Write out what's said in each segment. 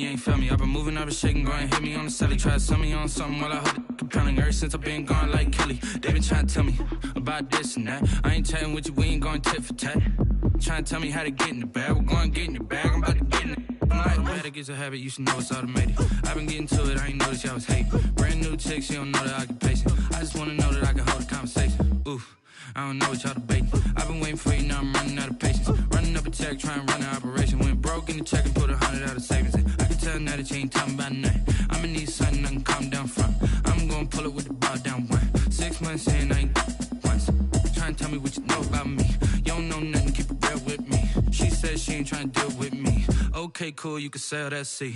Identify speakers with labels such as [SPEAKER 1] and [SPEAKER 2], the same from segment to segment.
[SPEAKER 1] ain't felt me. I've been moving, I've been shaking, go and hit me on the celly. Try to sell me on something while I hold it compelling. Ever since I've been gone like Kelly, they been trying to tell me about this and that. I ain't chatting with you, we ain't going tit for tat. Trying to tell me how to get in the bag, we're going to get in the bag, I'm about to get in it. Automatic is a habit, you should know it's automated. I've been getting to it, I ain't noticed y'all was hating. Brand new chick, she don't know the occupation. I just wanna know that I can hold a conversation. Oof, I don't know what y'all debating. I've been waiting for you, now I'm running out of patience. Running up a check, trying to run an operation. Went broke in the check and put 100 out of savings in. I can tell now that you ain't talking about nothing. I'ma need something I can calm down from. I'm gonna pull it with the bar down one. 6 months in, I ain't once. Trying to tell me what you know about me. You don't know nothing, keep it real with me. She said she ain't trying to deal with me. Okay, cool, you can sell that seat.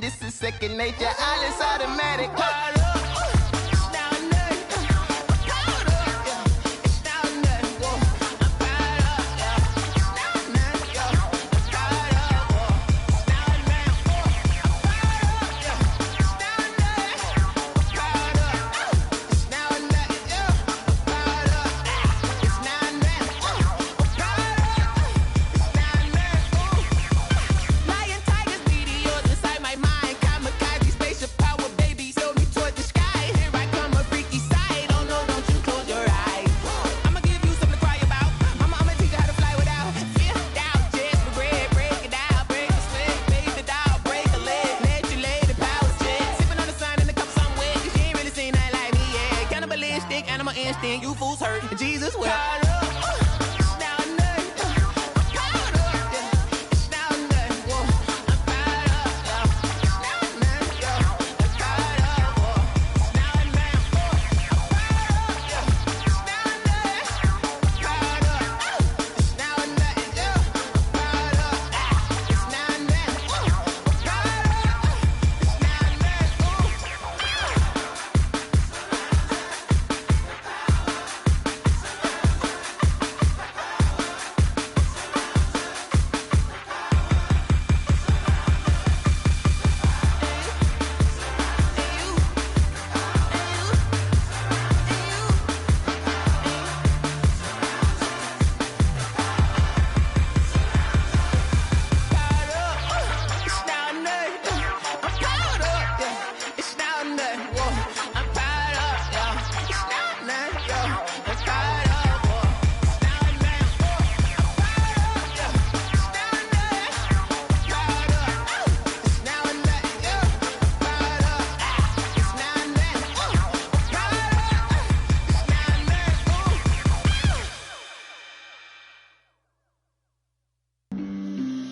[SPEAKER 2] This is second nature, all is automatic. You fools hurt, Jesus will.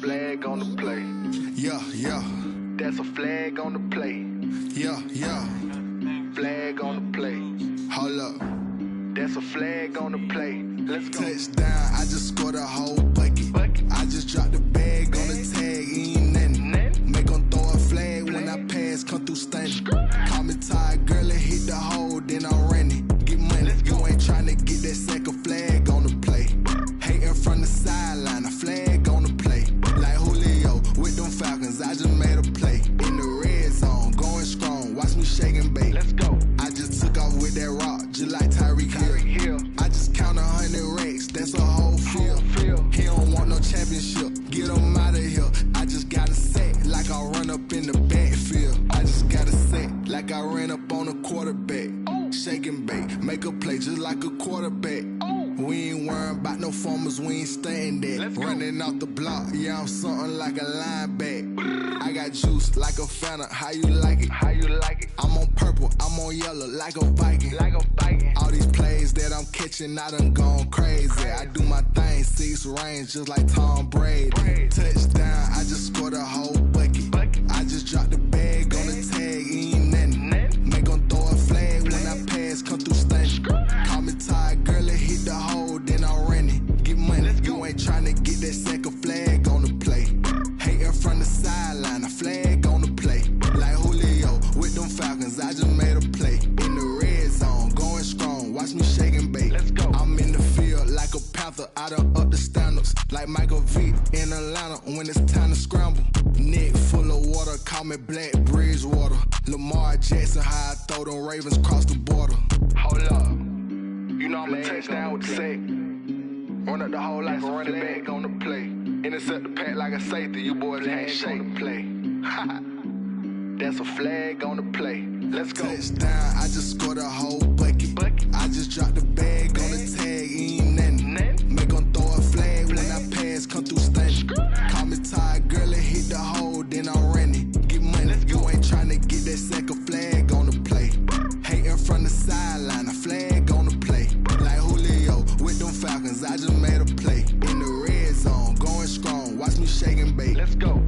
[SPEAKER 3] Flag on the play.
[SPEAKER 4] Yeah, yeah.
[SPEAKER 3] That's a flag on the play.
[SPEAKER 4] Yeah, yeah.
[SPEAKER 3] Flag on the play.
[SPEAKER 4] Hold up.
[SPEAKER 3] That's a flag on the play. Let's go.
[SPEAKER 4] Touchdown, I just scored a whole bucket. I just dropped the bag on the tag, ain't nothing. Make 'em throw a flag when I pass, come through stunning. Call me tired, girl, and hit the hole, then I'm running. Get money, you ain't tryna get that second flag on the play. Hating from the sideline, a flag on the play. Like Julio with them Falcons, I just made a play. In the red zone, going strong, watch me shake and bake.
[SPEAKER 3] Let's go.
[SPEAKER 4] I just took off with that rock, just like Tyreek Hill. I just count 100 racks, that's a whole field. He don't want no championship, get him out of here. I just got a set, like I run up in the backfield. I just got a set, like I ran up on a quarterback. Shake and bake, make a play just like a quarterback. We ain't worrying about no farmers, we ain't staying there. Running off the block, yeah, I'm something like a linebacker. I got juice like a Fanta, how you like it? How you like it? I'm on purple, I'm on yellow, like a Viking. Like a Viking. All these plays that I'm catching, I done gone crazy. I do my thing, 6 range, just like Tom Brady. Touchdown, I just scored a whole bucket. I just dropped the bag on the tag, ain't nothing. Make 'em throw a flag when I pass, come through stunning. Call me tired, girl, it hit the hole, then I'm running. Get money, you ain't tryna get that second flag on the play. Hating from the sideline, a flag on the play. Like Julio with them Falcons, I just made a play. In the red zone, going strong, watch me shake and bake. I'm in the field like a panther, I done up the standards. Like Michael V in Atlanta when it's time to scramble. Neck full of water, call me Black Bridgewater. Lamar Jackson, how I throw them Ravens cross the border. Hold up, you know I'm a touchdown with the sack. Run up the whole like a running back on the play. Intercept the pack like a safety, you boys ain't shake the play. That's a flag on the play. Let's go. Touchdown, I just scored a whole bucket. I just dropped the bag on the tag, ain't nothing. Make 'em throw a flag when I pass, come through stunning. Call me tired, girl, it hit the hole, then I'm running. Get money, you ain't tryna get that second flag on the play. Hating from the sideline, a flag on the play. Like Julio with them Falcons, I just made a play. In the red zone, going strong, watch me shake and bake. Let's go.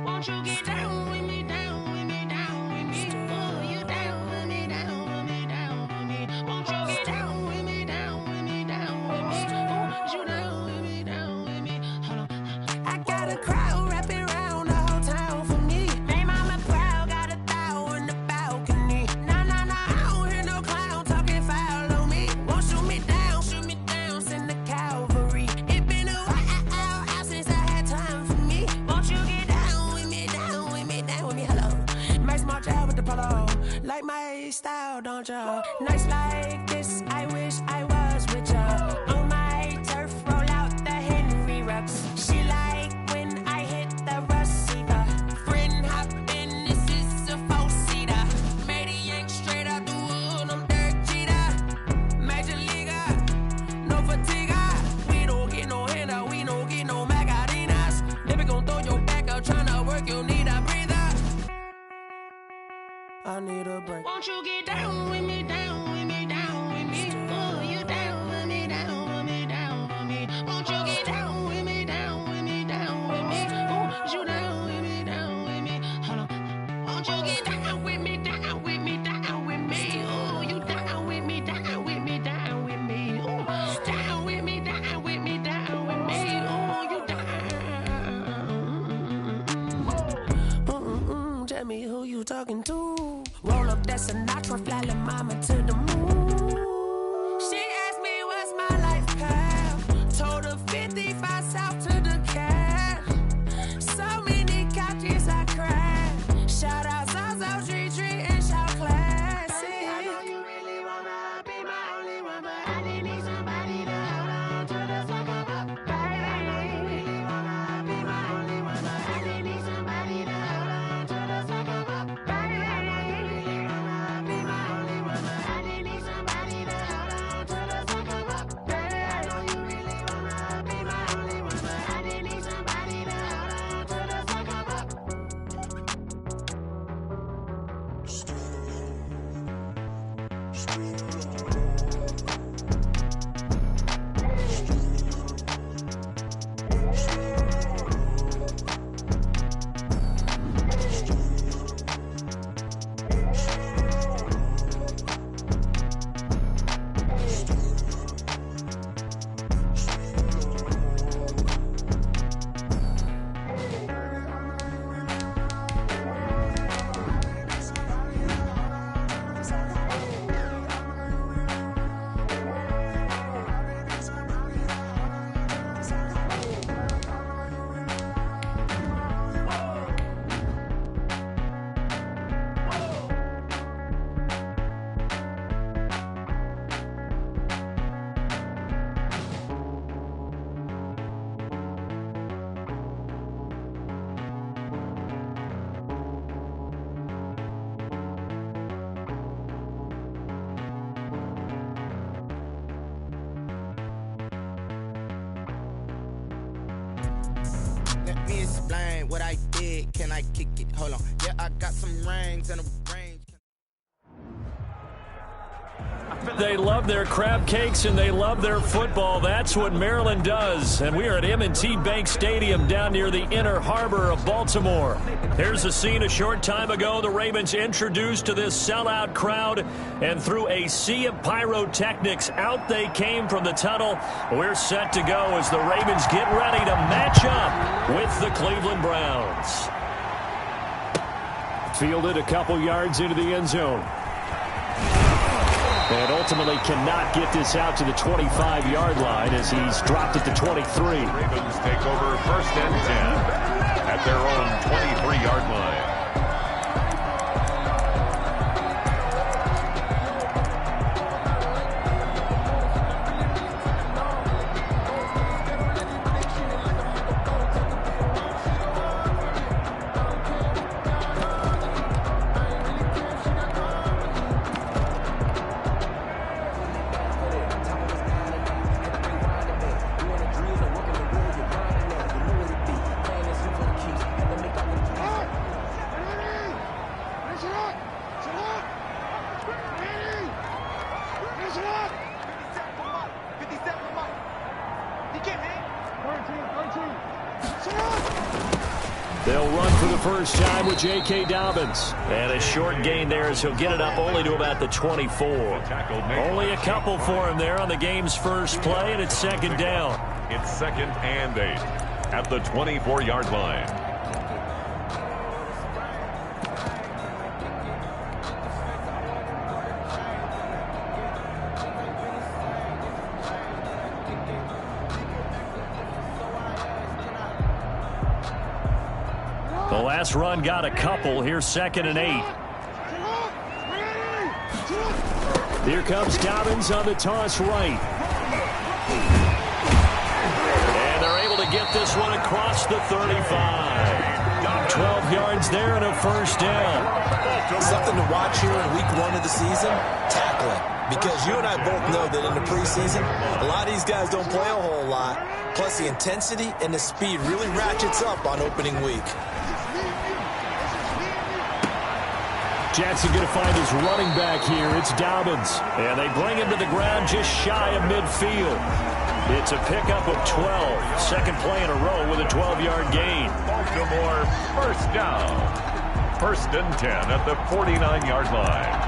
[SPEAKER 5] Won't you get down with me, down with me, down with me? Oh, you down with me, down with me, down with me. Won't you get down with me, down with me, down with me? Oh, you down with me, down with me? Hold on. I got a crowd wrapping around the whole town for me. They mama proud, got a thou in the balcony. Nah, nah, nah, I don't hear no clown talking foul on me. Won't shoot me down, send the cavalry. It been a while since I had time for me. Won't you get down with me, down with me, down with me? Hello. Max March out with the polo. Like my style, don't ya? Nights like this, I wish I was with ya. On my turf, roll out the Henry Rux. She like when I hit the receiver. Friend hop in, this is a four-seater. Made a yank straight out the wood, I'm Derek Jeter. Major leaguer, no fatigue. We don't get no handout, we don't get no Macarinas. Never gon' throw your back out, tryna work, you need a breather. I need a break. Won't you get down with me, down with me, down with me? Oh, you down with me, down with me, down with me? Won't you get down with me, down with me, down with me? Oh, you down with me, down with me? Hold on. Won't you get down with me, down with me, down with me? Oh, you down with me, down with me, down with me? Oh, down with me, down with me, down with me? Oh, you down. Tell me who you talking to. Roll up that Sinatra, fly la mama to the moon. She asked me what's my life path. Told her 55 south to the cab. So many couches I cried. Shout out South Street and shout classic. I know you really wanna be my only one, but I didn't need somebody to hold on to the sucker up. Baby, I know you really wanna be my only one, but I didn't need somebody to hold on to the sucker up. Baby, I know you really wanna be my only one, but I didn't need somebody to hold on to the sucker up. Baby, I know you really wanna be my only one, but I didn't need somebody to hold on to the sucker up.
[SPEAKER 2] me explain what I did. Can I kick it? Hold on. Yeah, I got some rings and a range.
[SPEAKER 6] They love their crab cakes and they love their football. That's what Maryland does. And we are at M&T Bank Stadium down near the Inner Harbor of Baltimore. Here's the scene a short time ago. The Ravens introduced to this sellout crowd, and through a sea of pyrotechnics, out they came from the tunnel. We're set to go as the Ravens get ready to match up with the Cleveland Browns. Fielded a couple yards into the end zone. And ultimately cannot get this out to the 25-yard line as he's dropped at the 23.
[SPEAKER 7] Ravens take over 1st and 10 at their own 23-yard line.
[SPEAKER 6] They'll run for the first time with J.K. Dobbins. And a short gain there as he'll get it up only to about the 24. Only a couple for him there on the game's first play, and it's 2nd down.
[SPEAKER 7] It's 2nd and 8 at the 24-yard line.
[SPEAKER 6] The last run got a couple. Here's 2nd and 8. Here comes Dobbins on the toss right. And they're able to get this one across the 35. 12 yards there and a first down.
[SPEAKER 8] Something to watch here in week 1 of the season, tackling. Because you and I both know that in the preseason, a lot of these guys don't play a whole lot. Plus the intensity and the speed really ratchets up on opening week.
[SPEAKER 6] Jackson going to find his running back here. It's Dobbins. And they bring him to the ground just shy of midfield. It's a pickup of 12. Second play in a row with a 12-yard gain.
[SPEAKER 7] Baltimore first down. 1st and 10 at the 49-yard line.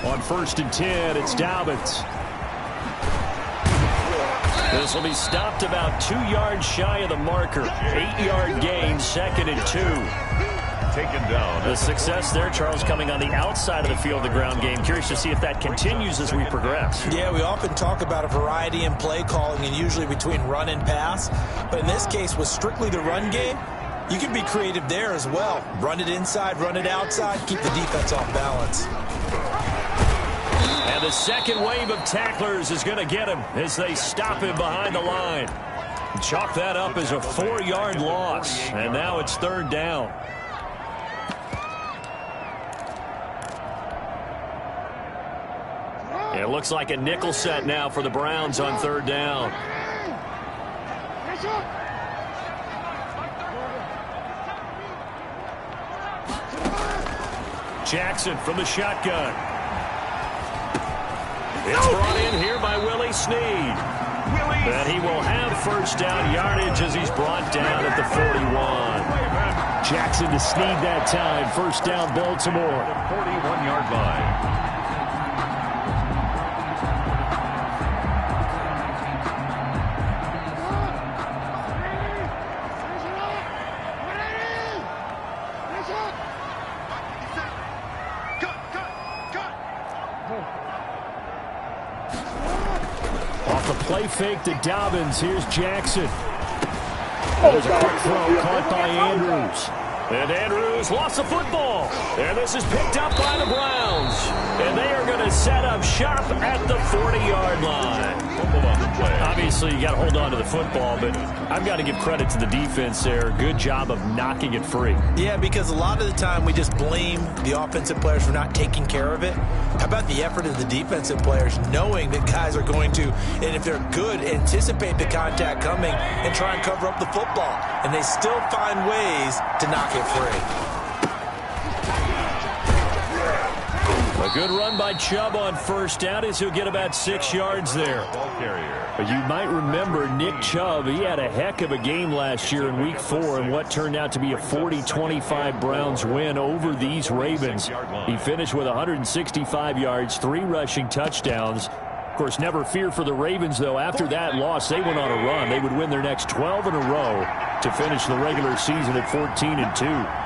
[SPEAKER 6] On 1st and 10, it's Dobbins. This will be stopped about 2 yards shy of the marker. 8-yard gain, 2nd and 2.
[SPEAKER 7] Taken down.
[SPEAKER 6] The success there, Charles, coming on the outside of the field, the ground game. Curious to see if that continues as we progress.
[SPEAKER 8] Yeah, we often talk about a variety in play calling and usually between run and pass. But in this case, with strictly the run game, you can be creative there as well. Run it inside, run it outside, keep the defense off balance.
[SPEAKER 6] And the second wave of tacklers is going to get him as they stop him behind the line. Chalk that up as a 4-yard loss. And now it's 3rd down. It looks like a nickel set now for the Browns on 3rd down. Jackson from the shotgun. It's brought in here by Willie Snead. And he will have first down yardage as he's brought down at the 41. Jackson to Snead that time. First down, Baltimore.
[SPEAKER 7] 41-yard line.
[SPEAKER 6] Play fake to Dobbins. Here's Jackson. There's a quick throw caught by Andrews. And Andrews lost the football. And this is picked up by the Browns. And they are going to set up shop at the 40-yard line. Obviously, you got to hold on to the football, but I've got to give credit to the defense there. Good job of knocking it free.
[SPEAKER 8] Yeah, because a lot of the time we just blame the offensive players for not taking care of it. How about the effort of the defensive players knowing that guys are going to, and if they're good, anticipate the contact coming and try and cover up the football. And they still find ways to knock it free.
[SPEAKER 6] A good run by Chubb on first down as he'll get about 6 yards there. But you might remember Nick Chubb. He had a heck of a game last year in Week 4 in what turned out to be a 40-25 Browns win over these Ravens. He finished with 165 yards, 3 rushing touchdowns. Of course, never fear for the Ravens, though. After that loss, they went on a run. They would win their next 12 in a row to finish the regular season at 14-2.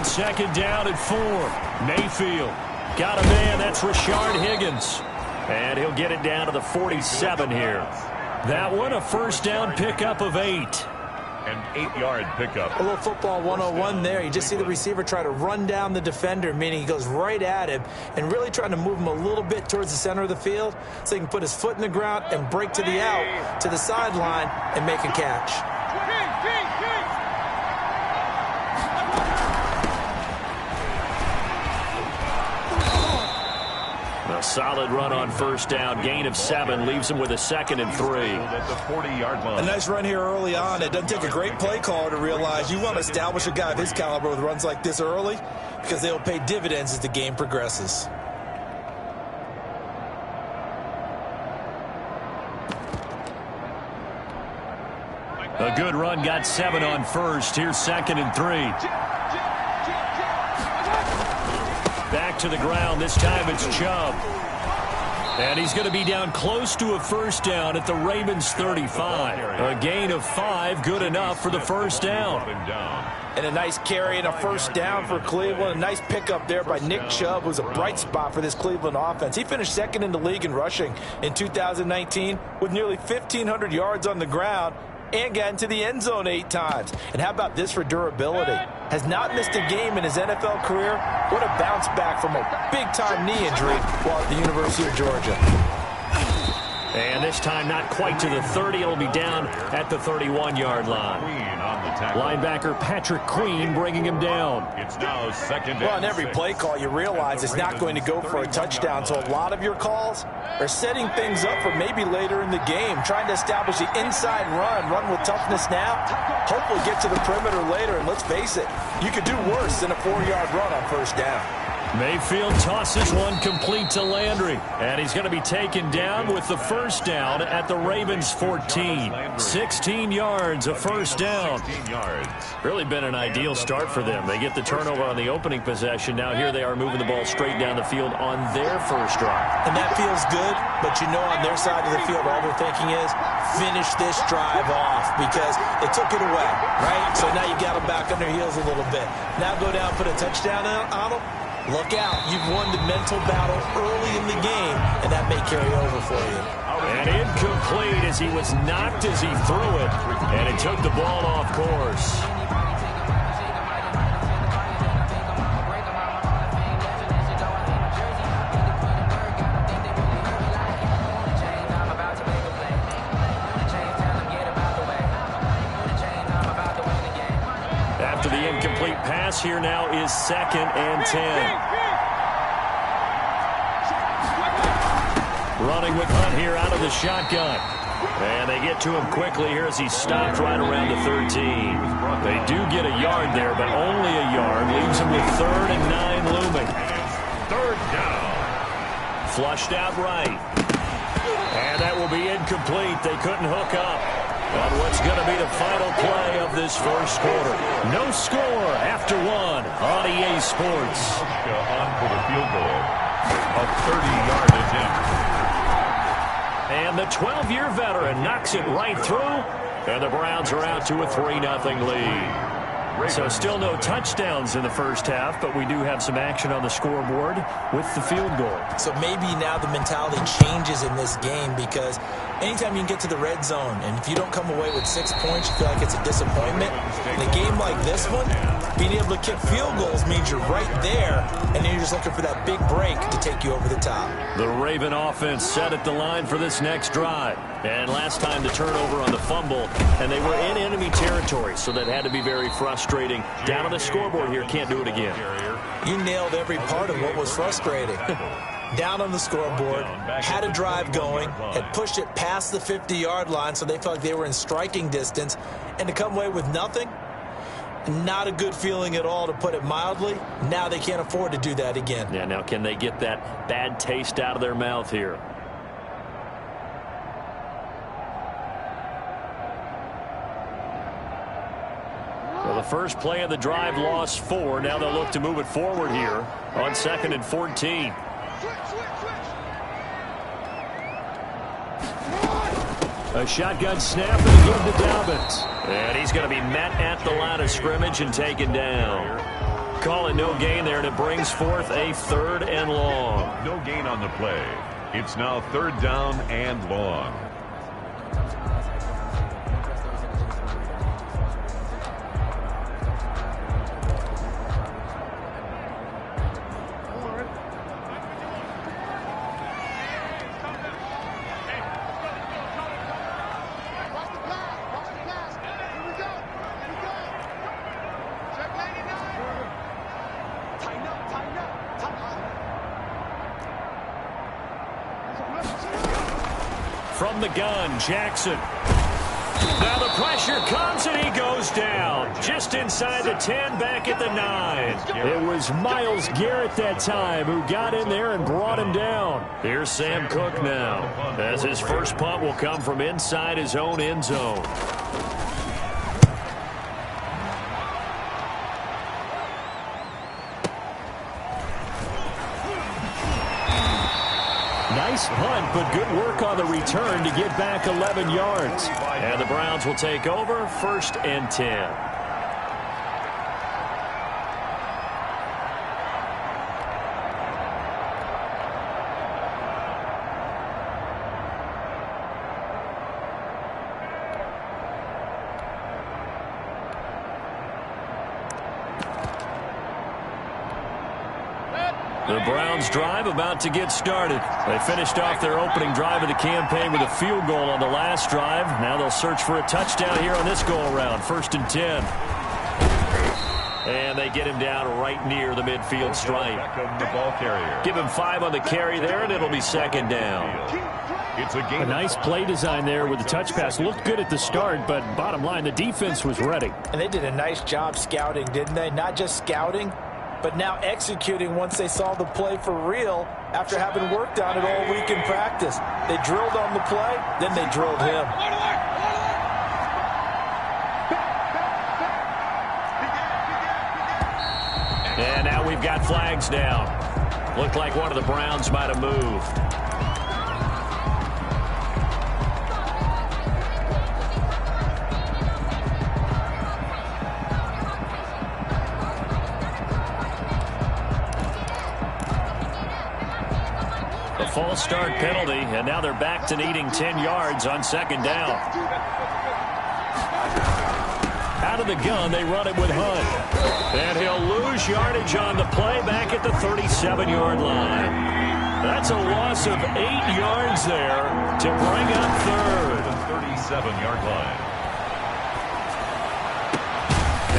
[SPEAKER 6] Second down at 4. Mayfield got a man. That's Rashard Higgins. And he'll get it down to the 47 here. That one, a first down pickup of 8.
[SPEAKER 7] An 8-yard pickup.
[SPEAKER 8] A little football 101 there. You just see the receiver try to run down the defender, meaning he goes right at him and really trying to move him a little bit towards the center of the field so he can put his foot in the ground and break to the out, to the sideline, and make a catch.
[SPEAKER 6] A solid run on first down. Gain of 7 leaves him with a 2nd and 3.
[SPEAKER 7] At the 40-yard line.
[SPEAKER 8] A nice run here early on. It doesn't take a great play caller to realize you want to establish a guy of his caliber with runs like this early because they'll pay dividends as the game progresses.
[SPEAKER 6] A good run, got 7 on first. Here's 2nd and 3. Back to the ground. This time it's Chubb. And he's going to be down close to a first down at the Ravens 35. A gain of 5, good enough for the first down.
[SPEAKER 8] And a nice carry and a first down for Cleveland. A nice pickup there by Nick Chubb, who's a bright spot for this Cleveland offense. He finished 2nd in the league in rushing in 2019 with nearly 1,500 yards on the ground and got into the end zone 8 times. And how about this for durability? Has not missed a game in his NFL career. What a bounce back from a big-time knee injury while at the University of Georgia.
[SPEAKER 6] And this time not quite to the 30. It'll be down at the 31-yard line. Linebacker Patrick Queen bringing him down.
[SPEAKER 7] It's now 2nd.
[SPEAKER 8] Well, on every play call, you realize it's not going to go for a touchdown. So a lot of your calls are setting things up for maybe later in the game, trying to establish the inside run with toughness now, hopefully get to the perimeter later. And let's face it, you could do worse than a 4-yard run on first down.
[SPEAKER 6] Mayfield tosses one complete to Landry. And he's going to be taken down with the first down at the Ravens 14. 16 yards, a first down. Really been an ideal start for them. They get the turnover on the opening possession. Now here they are moving the ball straight down the field on their first drive.
[SPEAKER 8] And that feels good, but you know on their side of the field, all they're thinking is finish this drive off because they took it away, right? So now you got them back on their heels a little bit. Now go down, put a touchdown on them. Look out. You've won the mental battle early in the game, and that may carry over for you.
[SPEAKER 6] And incomplete as he was knocked as he threw it, and it took the ball off course. After the incomplete pass, here now is 2nd and 10. Running with Hunt here out of the shotgun. And they get to him quickly here as he stopped right around the 13. They do get a yard there, but only a yard. Leaves him with 3rd and 9 looming.
[SPEAKER 7] 3rd down.
[SPEAKER 6] Flushed out right. And that will be incomplete. They couldn't hook up on what's going to be the final play of this first quarter. No score after 1 on EA Sports.
[SPEAKER 7] On for the field goal. A 30-yard attempt.
[SPEAKER 6] And the 12-year veteran knocks it right through. And the Browns are out to a 3-0 lead. So still no touchdowns in the first half, but we do have some action on the scoreboard with the field goal. So maybe now the mentality changes in this game, because anytime you can get to the red zone, and if you don't come away with 6 points, you feel like it's a disappointment. In a game like this one, being able to kick field goals means you're right there, and then you're just looking for that big break to take you over the top. The Raven offense set at the line for this next drive. And last time the turnover on the fumble, and they were in enemy territory, so that had to be very frustrating. Down on the scoreboard here, can't do it again. You nailed every part of what was frustrating. Down on the scoreboard, had a drive going, had pushed it past the 50-yard line, so they felt like they were in striking distance, and to come away with nothing, not a good feeling at all, to put it mildly. Now they can't afford to do that again. Yeah, now can they get that bad taste out of their mouth here? Well, the first play of the drive lost 4. Now they'll look to move it forward here on 2nd and 14. A shotgun snap and again to Dobbins. And he's going to be met at the line of scrimmage and taken down. Call it no gain there, and it brings forth a 3rd and long.
[SPEAKER 7] No gain on the play. It's now 3rd down and long.
[SPEAKER 6] From the gun, Jackson. Now the pressure comes, and he goes down. Just inside the 10, back at the 9. It was Myles Garrett that time who got in there and brought him down. Here's Sam Cook now, as his first punt will come from inside his own end zone. Nice punt, but good work on the return to get back 11 yards. And the Browns will take over, 1st and 10. The Browns drive about to get started. They finished off their opening drive of the campaign with a field goal on the last drive. Now they'll search for a touchdown here on this go-around. 1st and 10. And they get him down right near the midfield stripe. Give him 5 on the carry there, and it'll be 2nd down. A nice play design there with the touch pass. Looked good at the start, but bottom line, the defense was ready. And they did a nice job scouting, didn't they? Not just scouting, but now executing once they saw the play for real after having worked on it all week in practice. They drilled on the play, then they drilled him. And now we've got flags down. Looked like one of the Browns might have moved. False start penalty, and now they're back to needing 10 yards on 2nd down. Out of the gun, they run it with Hunt. And he'll lose yardage on the play back at the 37-yard line. That's a loss of 8 yards there to bring up 3rd.
[SPEAKER 7] The 37-yard line.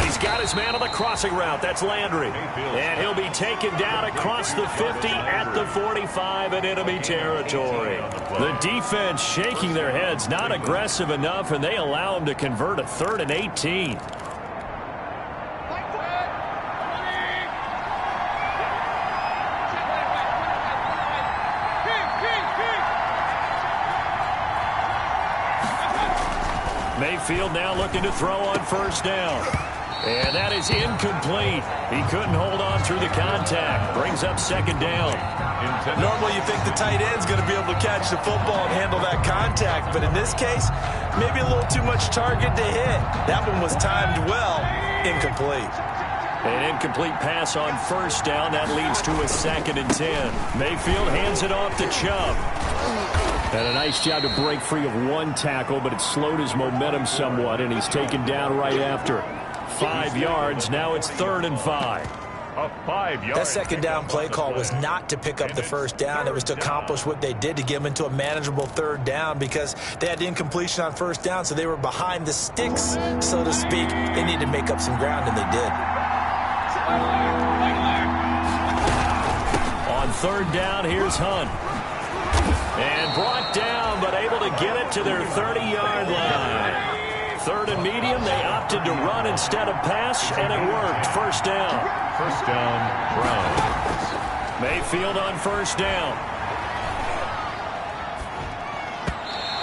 [SPEAKER 6] He's got his man on the crossing route. That's Landry. And he'll be taken down across the 50 at the 45 in enemy territory. The defense shaking their heads, not aggressive enough, and they allow him to convert a 3rd and 18. Mayfield now looking to throw on 1st down. And that is incomplete. He couldn't hold on through the contact. Brings up 2nd down. Normally you think the tight end's going to be able to catch the football and handle that contact. But in this case, maybe a little too much target to hit. That one was timed well.
[SPEAKER 8] Incomplete.
[SPEAKER 6] An incomplete pass on first down. That leads to a 2nd and 10. Mayfield hands it off to Chubb. And a nice job to break free of one tackle, but it slowed his momentum somewhat, and he's taken down right after. 5 yards. Now it's 3rd and 5.
[SPEAKER 7] A 5-yard.
[SPEAKER 8] That second down play call was not to pick up the first down. It was to accomplish what they did, to get them into a manageable 3rd down, because they had the incompletion on first down, so they were behind the sticks, so to speak. They needed to make up some ground, and they did.
[SPEAKER 6] On 3rd down, here's Hunt. And brought down, but able to get it to their 30-yard line. 3rd and medium, they opted to run instead of pass, and it worked. First down.
[SPEAKER 7] First down, Browns.
[SPEAKER 6] Mayfield on first down.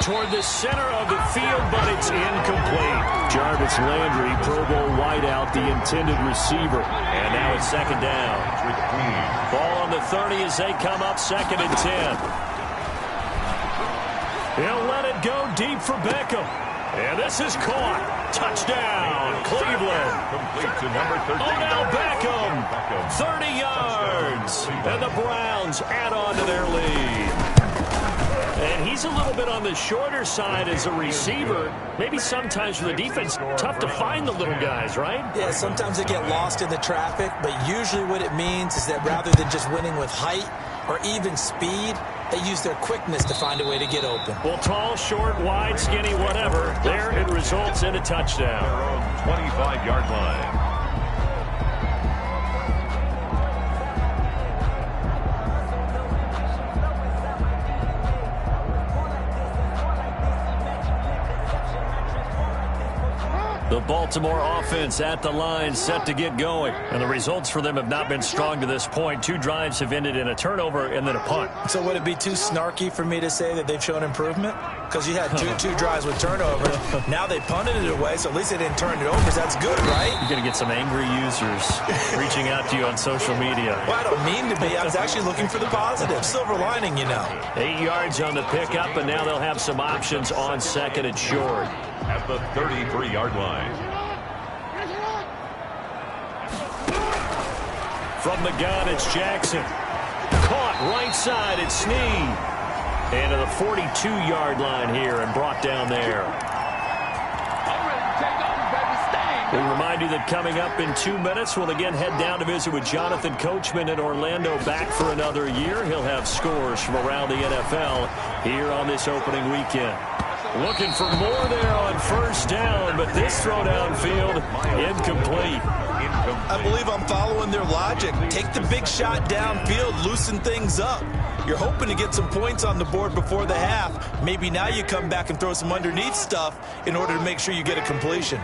[SPEAKER 6] Toward the center of the field, but it's incomplete. Jarvis Landry, Pro Bowl wideout, the intended receiver. And now it's 2nd down. Ball on the 30 as they come up, 2nd and 10. He'll let it go deep for Beckham. And this is caught. Touchdown, Cleveland.
[SPEAKER 7] Complete to number 13.
[SPEAKER 6] Odell Beckham, 30 yards. And the Browns add on to their lead. And he's a little bit on the shorter side as a receiver. Maybe sometimes for the defense, tough to find the little guys, right?
[SPEAKER 8] Yeah, sometimes they get lost in the traffic, but usually what it means is that rather than just winning with height or even speed, they use their quickness to find a way to get open.
[SPEAKER 6] Well, tall, short, wide, skinny, whatever. There it results in a touchdown.
[SPEAKER 7] 25-yard line.
[SPEAKER 6] The Baltimore offense at the line, set to get going. And the results for them have not been strong to this point. 2 drives have ended in a turnover and then a punt.
[SPEAKER 8] So would it be too snarky for me to say that they've shown improvement? Because you had two drives with turnovers. Now they punted it away, so at least they didn't turn it over. That's good, right?
[SPEAKER 6] You're going to get some angry users reaching out to you on social media.
[SPEAKER 8] Well, I don't mean to be. I was actually looking for the positive. Silver lining, you know.
[SPEAKER 6] 8 yards on the pickup, and now they'll have some options on 2nd and short.
[SPEAKER 7] At the 33-yard line.
[SPEAKER 6] From the gun, it's Jackson. Caught right side, it's Snead. And to the 42-yard line here and brought down there. We remind you that coming up in 2 minutes, we'll again head down to visit with Jonathan Coachman in Orlando, back for another year. He'll have scores from around the NFL here on this opening weekend. Looking for more there on first down, but this throw downfield, incomplete.
[SPEAKER 8] I believe I'm following their logic. Take the big shot downfield, loosen things up. You're hoping to get some points on the board before the half. Maybe now you come back and throw some underneath stuff in order to make sure you get a completion.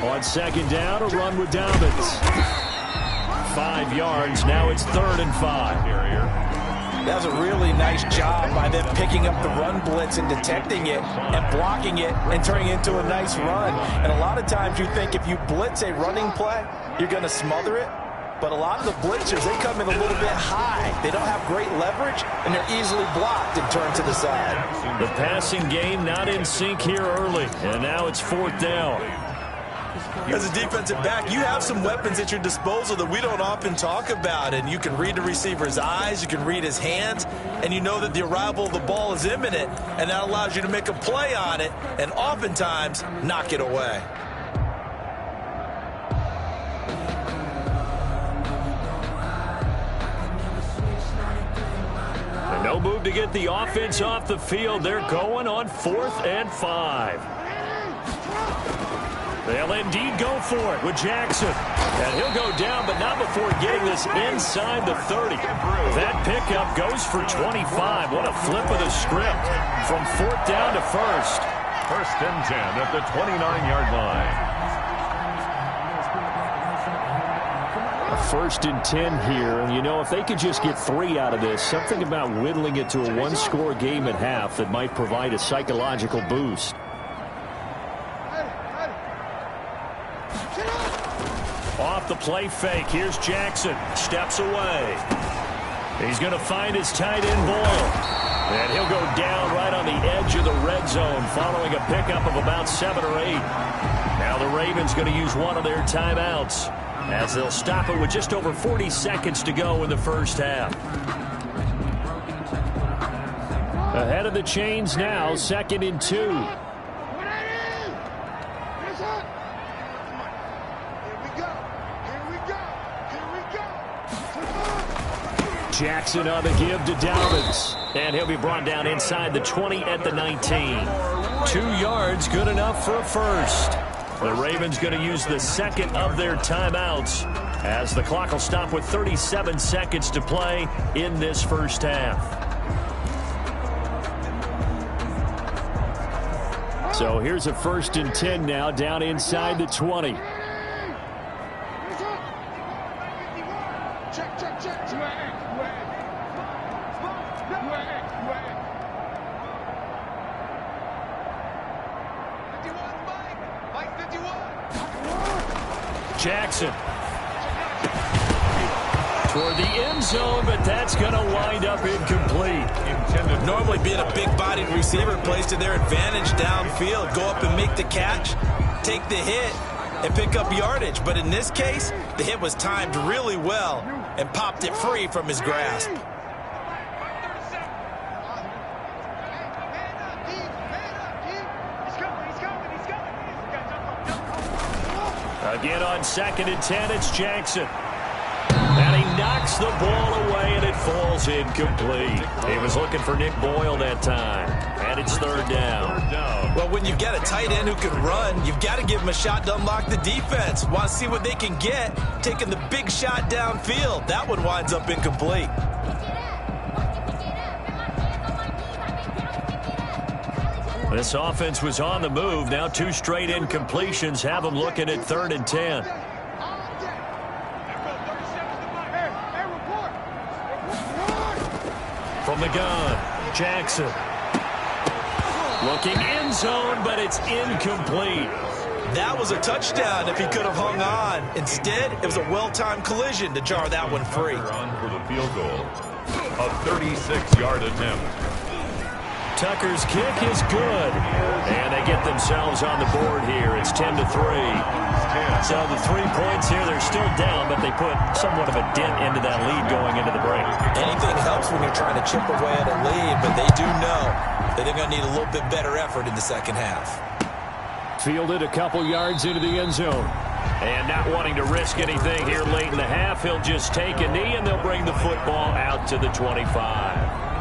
[SPEAKER 6] On 2nd down, a run with Dobbins. 5 yards, now it's 3rd and 5.
[SPEAKER 8] That was a really nice job by them picking up the run blitz and detecting it and blocking it and turning it into a nice run. And a lot of times you think if you blitz a running play, you're going to smother it. But a lot of the blitzers, they come in a little bit high. They don't have great leverage, and they're easily blocked and turned to the side.
[SPEAKER 6] The passing game not in sync here early, and now it's 4th down.
[SPEAKER 8] As a defensive back, you have some weapons at your disposal that we don't often talk about, and you can read the receiver's eyes, you can read his hands, and you know that the arrival of the ball is imminent, and that allows you to make a play on it and oftentimes knock it away.
[SPEAKER 6] And no move to get the offense off the field. They're going on 4th and 5. They'll indeed go for it with Jackson. And he'll go down, but not before getting this inside the 30. That pickup goes for 25. What a flip of the script from 4th down to 1st.
[SPEAKER 7] 1st and 10 at the 29-yard line.
[SPEAKER 6] A 1st and 10 here. And, you know, if they could just get 3 out of this, something about whittling it to a one-score game at half that might provide a psychological boost. Off the play fake. Here's Jackson. Steps away. He's going to find his tight end Boyle. And he'll go down right on the edge of the red zone following a pickup of about 7 or 8. Now the Ravens going to use one of their timeouts as they'll stop it with just over 40 seconds to go in the first half. Ahead of the chains now, 2nd and 2. Jackson on the give to Dobbins. And he'll be brought down inside the 20 at the 19. 2 yards, good enough for a first. The Ravens going to use the second of their timeouts as the clock will stop with 37 seconds to play in this first half. So here's a 1st and 10 now down inside the 20. Jackson toward the end zone, but that's going to wind up incomplete.
[SPEAKER 8] Normally being a big-bodied receiver plays to their advantage downfield. Go up and make the catch, take the hit, and pick up yardage. But in this case, the hit was timed really well and popped it free from his grasp.
[SPEAKER 6] Again on 2nd and 10, it's Jackson. And he knocks the ball away, and it falls incomplete. He was looking for Nick Boyle that time. And it's 3rd down.
[SPEAKER 8] Well, when you've got a tight end who can run, you've got to give him a shot to unlock the defense. Want to see what they can get, taking the big shot downfield. That one winds up incomplete.
[SPEAKER 6] This offense was on the move. Now 2 straight incompletions have them looking at 3rd and 10. From the gun, Jackson. Looking end zone, but it's incomplete.
[SPEAKER 8] That was a touchdown if he could have hung on. Instead, it was a well-timed collision to jar that one free.
[SPEAKER 7] On for the field goal. A 36-yard attempt.
[SPEAKER 6] Tucker's kick is good. And they get themselves on the board here. It's 10-3. So the 3 points here, they're still down, but they put somewhat of a dent into that lead going into the break.
[SPEAKER 8] Anything helps when you're trying to chip away at a lead, but they do know that they're going to need a little bit better effort in the second half.
[SPEAKER 6] Fielded a couple yards into the end zone. And not wanting to risk anything here late in the half, he'll just take a knee, and they'll bring the football out to the 25.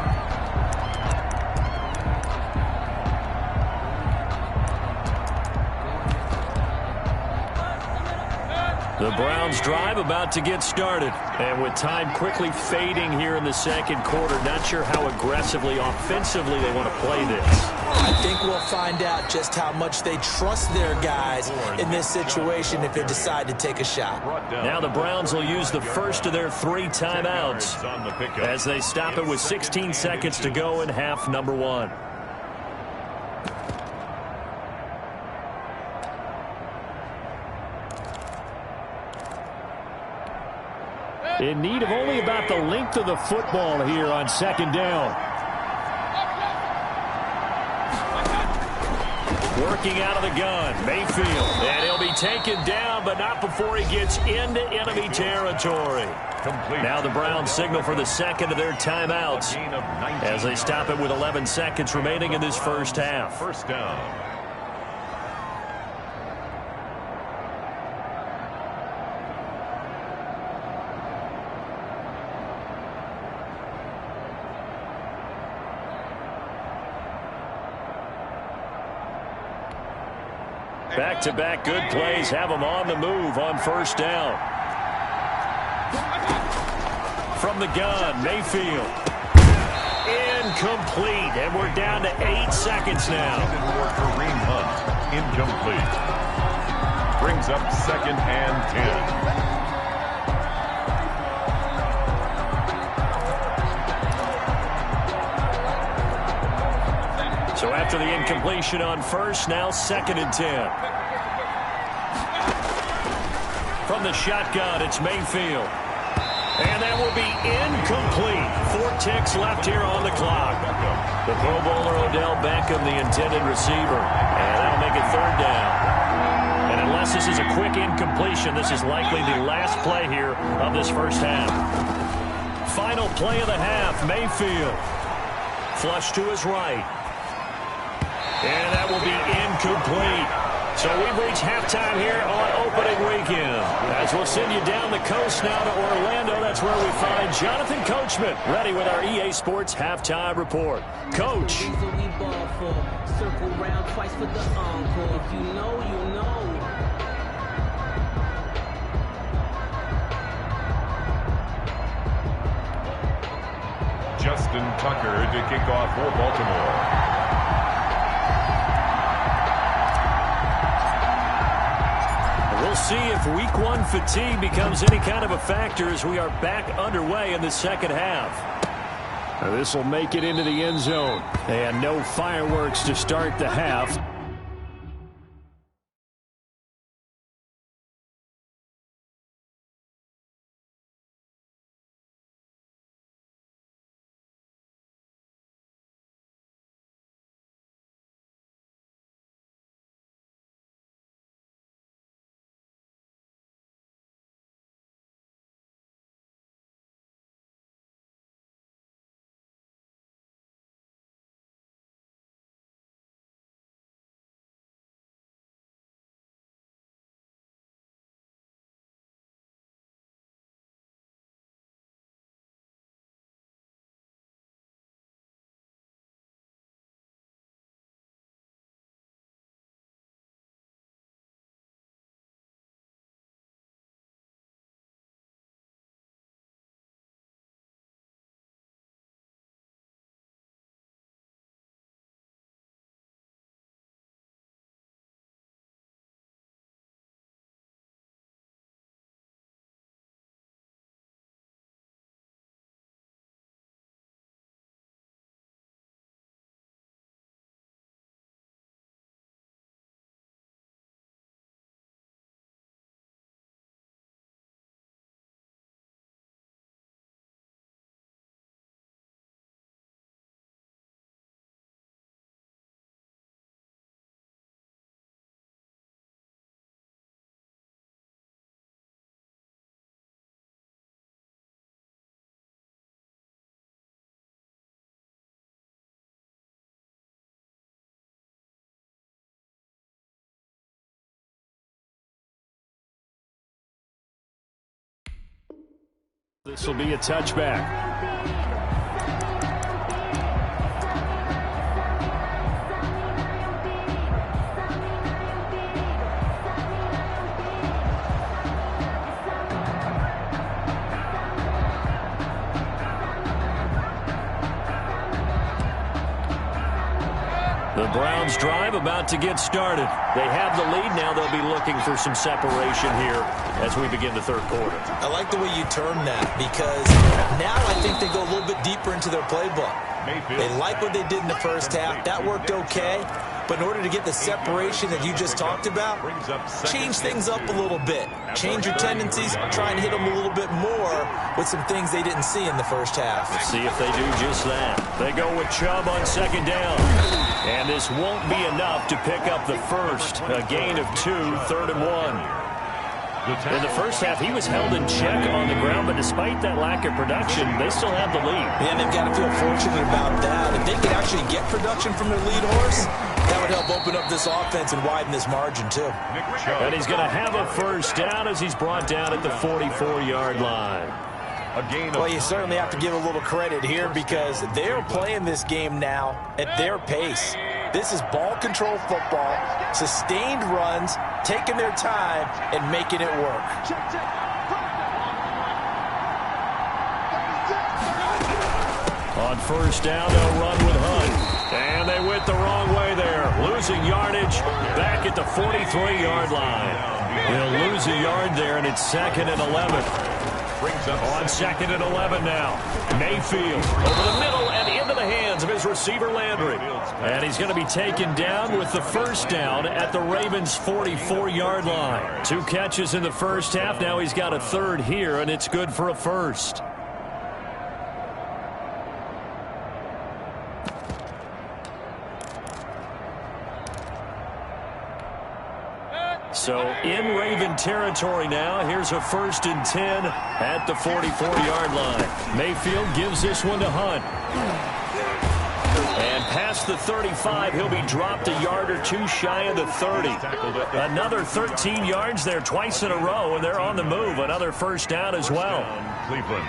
[SPEAKER 6] The Browns drive about to get started. And with time quickly fading here in the second quarter, not sure how aggressively, offensively they want to play this.
[SPEAKER 8] I think we'll find out just how much they trust their guys in this situation if they decide to take a shot.
[SPEAKER 6] Now the Browns will use the first of their 3 timeouts as they stop it with 16 seconds to go in half number 1. In need of only about the length of the football here on 2nd down. Working out of the gun, Mayfield. And he'll be taken down, but not before he gets into enemy territory. Now the Browns signal for the second of their timeouts as they stop it with 11 seconds remaining in this first half.
[SPEAKER 7] First down.
[SPEAKER 6] Back-to-back good plays have them on the move on first down. From the gun, Mayfield. Incomplete, and we're down to 8 seconds now.
[SPEAKER 7] Kareem Hunt, incomplete. Brings up 2nd and 10.
[SPEAKER 6] So after the incompletion on first, now 2nd and 10. From the shotgun, it's Mayfield. And that will be incomplete. 4 ticks left here on the clock. The Pro Bowler Odell Beckham, the intended receiver. And that'll make it 3rd down. And unless this is a quick incompletion, this is likely the last play here of this first half. Final play of the half, Mayfield. Flush to his right. And that will be incomplete. So we've reached halftime here on opening weekend. As we'll send you down the coast now to Orlando, that's where we find Jonathan Coachman, ready with our EA Sports Halftime Report. Coach.
[SPEAKER 9] Circle round twice for the encore. If you know, you know.
[SPEAKER 7] Justin Tucker to kick off for Baltimore.
[SPEAKER 6] We'll see if Week 1 fatigue becomes any kind of a factor as we are back underway in the second half. This will make it into the end zone. And no fireworks to start the half. This will be a touchback. The Browns drive about to get started. They have the lead. Now they'll be looking for some separation here as we begin the third quarter.
[SPEAKER 8] I like the way you term that because now I think they go a little bit deeper into their playbook. They like what they did in the first half. That worked okay. But in order to get the separation that you just talked about, change things up a little bit. Change your tendencies. Try and hit them a little bit more with some things they didn't see in the first half.
[SPEAKER 6] Let's see if they do just that. They go with Chubb on second down. And this won't be enough to pick up the first. A gain of 2, 3rd and 1. In the first half, he was held in check on the ground, but despite that lack of production, they still have the lead.
[SPEAKER 8] And they've got to feel fortunate about that. If they could actually get production from their lead horse, that would help open up this offense and widen this margin, too.
[SPEAKER 6] And he's going to have a first down as he's brought down at the 44-yard line.
[SPEAKER 8] Well, you certainly have to give a little credit here because they're playing this game now at their pace. This is ball control football, sustained runs, taking their time, and making it work.
[SPEAKER 6] On first down, they'll run with Hunt. And they went the wrong way there. Losing yardage back at the 43-yard line. He'll lose a yard there, and it's 2nd and 11. On 2nd and 11 now. Mayfield over the middle and into the hands of his receiver, Landry. And he's going to be taken down with the first down at the Ravens' 44-yard line. 2 catches in the first half. Now he's got a third here, and it's good for a first. So in Raven territory now. Here's a 1st and 10 at the 44-yard line. Mayfield gives this one to Hunt. And past the 35, he'll be dropped a yard or 2 shy of the 30. Another 13 yards there twice in a row, and they're on the move. Another first down as well.
[SPEAKER 7] Cleveland.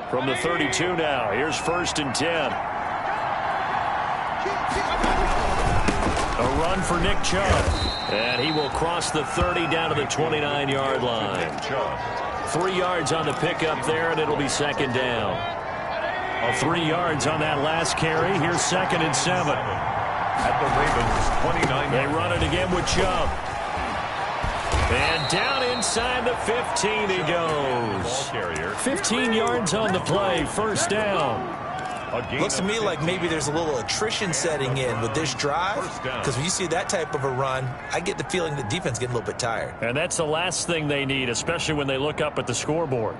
[SPEAKER 6] From the 32 now, here's 1st and 10. A run for Nick Chubb. And he will cross the 30 down to the 29-yard line. 3 yards on the pickup there, and it'll be 2nd down. 3 yards on that last carry. Here's 2nd and 7.
[SPEAKER 7] At the Ravens' 29.
[SPEAKER 6] They run it again with Chubb. And down inside the 15 he goes. 15 yards on the play. 1st down.
[SPEAKER 8] Looks to me like maybe there's a little attrition setting in with this drive, because when you see that type of a run, I get the feeling the defense is getting a little bit tired.
[SPEAKER 6] And that's the last thing they need, especially when they look up at the scoreboard.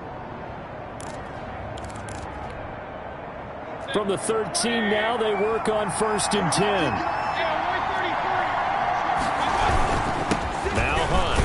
[SPEAKER 6] From the 13 now, they work on 1st and 10. Now Hunt.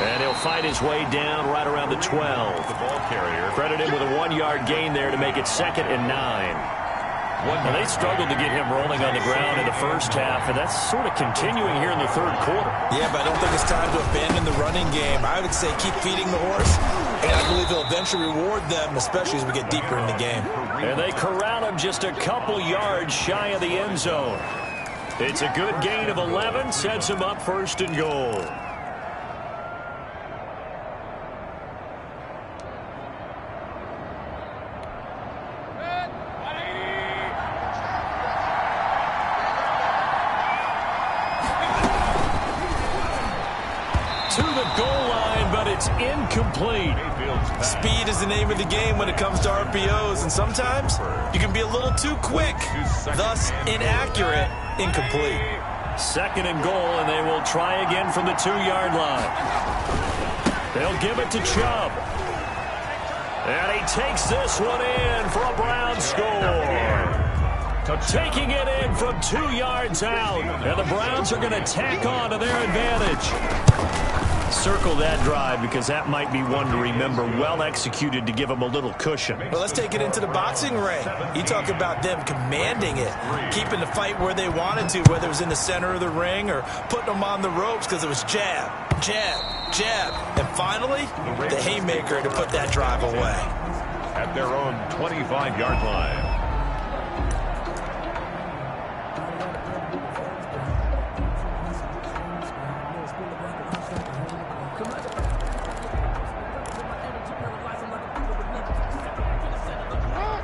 [SPEAKER 6] And he'll fight his way down right around the 12.
[SPEAKER 7] The ball carrier.
[SPEAKER 6] Credit him with a 1-yard gain there to make it 2nd and 9. Now they struggled to get him rolling on the ground in the first half, and that's sort of continuing here in the 3rd quarter.
[SPEAKER 8] Yeah, but I don't think it's time to abandon the running game. I would say keep feeding the horse, and I believe he'll eventually reward them, especially as we get deeper in the game.
[SPEAKER 6] And they corral him just a couple yards shy of the end zone. It's a good gain of 11, sets him up 1st and goal. Incomplete.
[SPEAKER 8] Speed is the name of the game when it comes to RPOs, and sometimes you can be a little too quick, thus inaccurate, incomplete.
[SPEAKER 6] 2nd and goal, and they will try again from the 2-yard line. They'll give it to Chubb. And he takes this one in for a Browns score. Taking it in from 2 yards out, and the Browns are going to tack on to their advantage. Circle that drive because that might be one to remember. Well executed to give them a little cushion.
[SPEAKER 8] Well, let's take it into the boxing ring. You talk about them commanding it, keeping the fight where they wanted to, whether it was in the center of the ring or putting them on the ropes because it was jab, jab, jab. And finally, the haymaker to put that drive away.
[SPEAKER 7] At their own 25-yard line.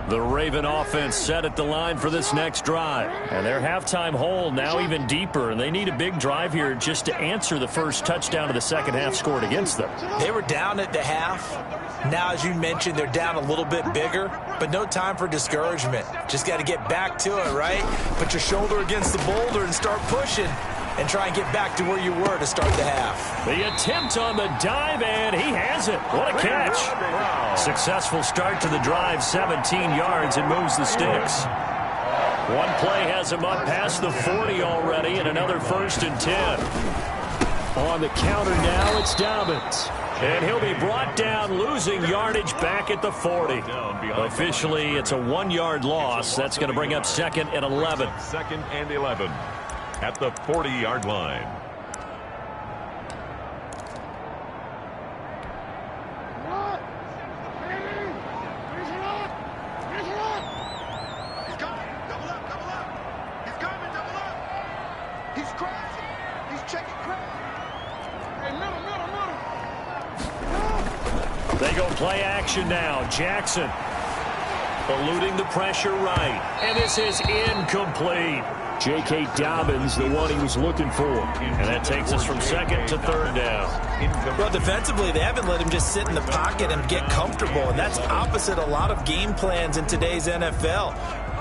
[SPEAKER 6] The Raven offense set at the line for this next drive. And their halftime hole now even deeper. And they need a big drive here just to answer the first touchdown of the 2nd half scored against them.
[SPEAKER 8] They were down at the half. Now, as you mentioned, they're down a little bit bigger. But no time for discouragement. Just got to get back to it, right? Put your shoulder against the boulder and start pushing. And try and get back to where you were to start the half.
[SPEAKER 6] The attempt on the dive, and he has it. What a catch. Successful start to the drive, 17 yards, and moves the sticks. One play has him up past the 40 already, and another 1st and 10. On the counter now, it's Dobbins. And he'll be brought down, losing yardage back at the 40. Officially, it's a 1-yard loss. That's going to bring up 2nd and 11.
[SPEAKER 7] 2nd and 11. At the 40-yard line.
[SPEAKER 3] He's coming. Double up, double up. He's coming, double up. He's crashing. He's checking crash. Hey, middle.
[SPEAKER 6] They go play action now. Jackson. Eluding the pressure right. And this is incomplete. J.K. Dobbins, the one he was looking for. And that takes us from second to third down.
[SPEAKER 8] Well, defensively, they haven't let him just sit in the pocket and get comfortable, and that's opposite a lot of game plans in today's NFL.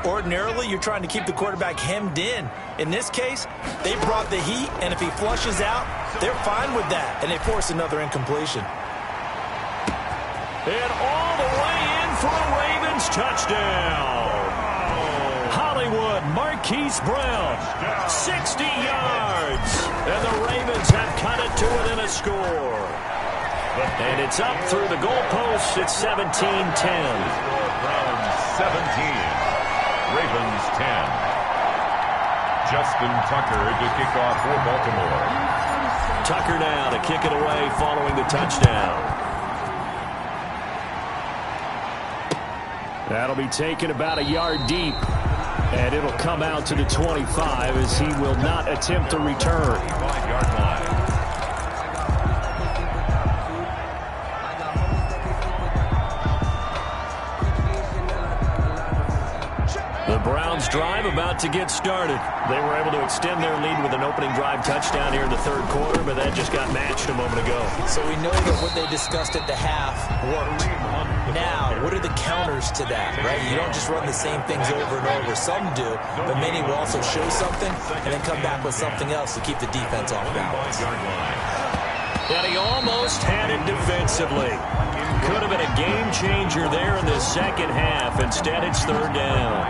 [SPEAKER 8] Ordinarily, you're trying to keep the quarterback hemmed in. In this case, they brought the heat, and if he flushes out, they're fine with that, and they force another incompletion.
[SPEAKER 6] And all the way in for a Ravens touchdown. Hollywood Marquise Brown, 60 yards. And the Ravens have cut it to within a score. And it's up through the goalposts. It's 17-10.
[SPEAKER 7] Browns 17. Ravens 10. Justin Tucker to kick off for Baltimore.
[SPEAKER 6] Tucker now to kick it away following the touchdown. That'll be taken about a yard deep. And it'll come out to the 25 as he will not attempt to return.
[SPEAKER 7] 5-yard line.
[SPEAKER 6] The Browns drive about to get started. They were able to extend their lead with an opening drive touchdown here in the third quarter, but that just got matched a moment ago.
[SPEAKER 8] So we know that what they discussed at the half worked. Now, what are the counters to that, right? You don't just run the same things over and over. Some do, but many will also show something and then come back with something else to keep the defense off balance.
[SPEAKER 6] And he almost had it defensively. Could have been a game changer there in the second half. Instead, it's third down.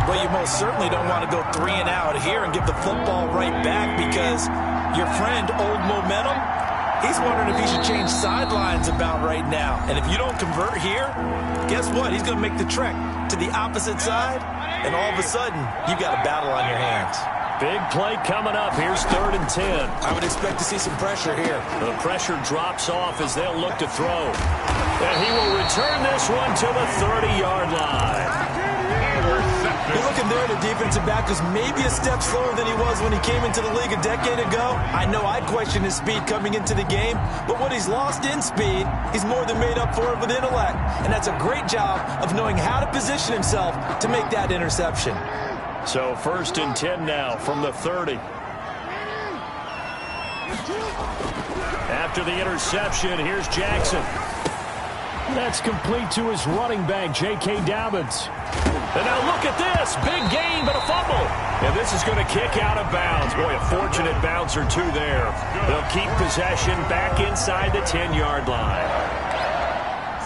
[SPEAKER 8] Well, you most certainly don't want to go 3 and out here and give the football right back because your friend, Old Momentum, he's wondering if he should change sidelines about right now. And if you don't convert here, guess what? He's going to make the trek to the opposite side, and all of a sudden, you've got a battle on your hands.
[SPEAKER 6] Big play coming up. Here's 3rd and 10.
[SPEAKER 8] I would expect to see some pressure here.
[SPEAKER 6] The pressure drops off as they'll look to throw. And he will return this one to the 30-yard line.
[SPEAKER 8] You're looking there at a defensive back who's maybe a step slower than he was when he came into the league a decade ago. I know I questioned his speed coming into the game, but what he's lost in speed, he's more than made up for it with intellect. And that's a great job of knowing how to position himself to make that interception.
[SPEAKER 6] So 1st and 10 now from the 30. After the interception, here's Jackson. That's complete to his running back, J.K. Dobbins. And now look at this. Big gain, but a fumble. And this is going to kick out of bounds. Boy, a fortunate bounce or two there. They'll keep possession back inside the 10-yard line.